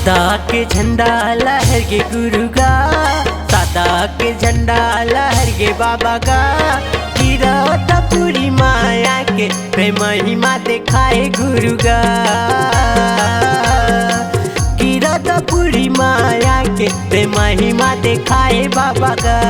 सादा के झंडा लहर गे गुरु गा, सादा के झंडा लहर गे बाबा गा। गिरत पूरी माया के प्रेम महिमा दिखाए गुरु गा। गिरत पूरी माया के प्रेम महिमा दिखाए बाबा गा।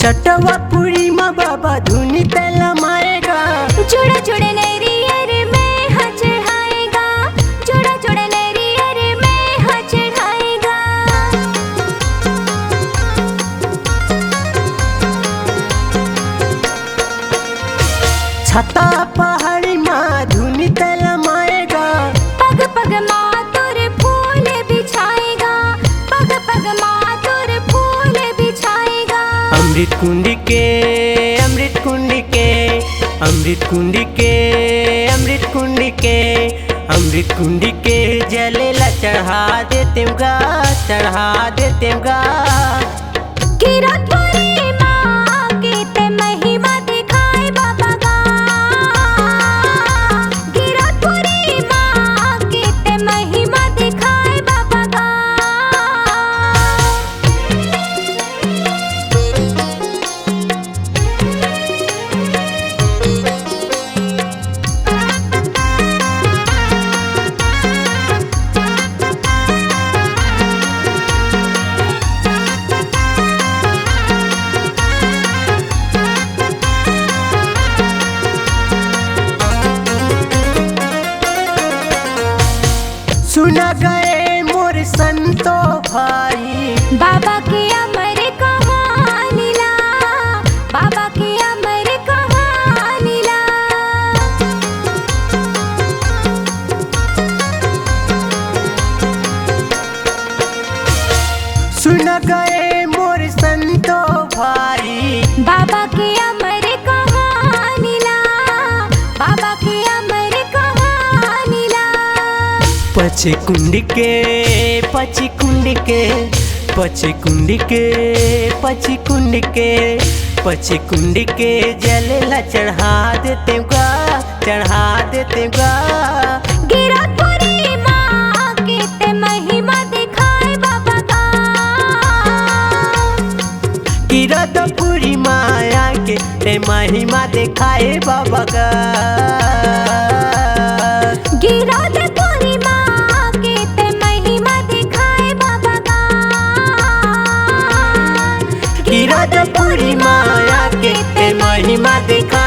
चटवा पूरी माँ बाबा धुनी तेला माएगा। जोड़ा जोड़े नरियर में हाँ चढ़ाएगा, जोड़ा जोड़े नरियर में हाँ चढ़ाएगा। छता पहाड़ी माँ धुनी तेला माएगा। पग पग माँ तुर फूल बिछाएगा, पग पग माँ तुर फूल बिछाएगा। अमृत कुंडी के अमृत कुंडी के अमृत कुंडी के अमृत कुंडी के अमृत कुंडी के जलेला चढ़ा देते गा, चढ़ा देते गा। गिरत पूरी माँ की ते महिमा दिखाए बाबा गा। गिरत पूरी माँ की ते महिमा दिखाए बाबा गा। सुना गए मोर संतो भाई, बाबा की अमर कहानी ला, बाबा की अमर कहानी ला। सुना गए मोर संतो भाई, बाबा की अमर कहानी ला, बाबा की अमर कहानी ला। पछे कुंडी के पछी कुंडी के पछे कुंडी के पछी कुंडी के पछे कुंडी के जलेला चढ़ा देते गा, चढ़ा देते गा। गिरत पूरी माँ की ते महिमा दिखाए बाबा गा। गिरत पूरी माया के ते महिमा दिखाए बाबा गा। गिरत पूरी माँ की ते महिमा दिखाए बाबा गा। गिरत पूरी माया के ते महिमा दिखा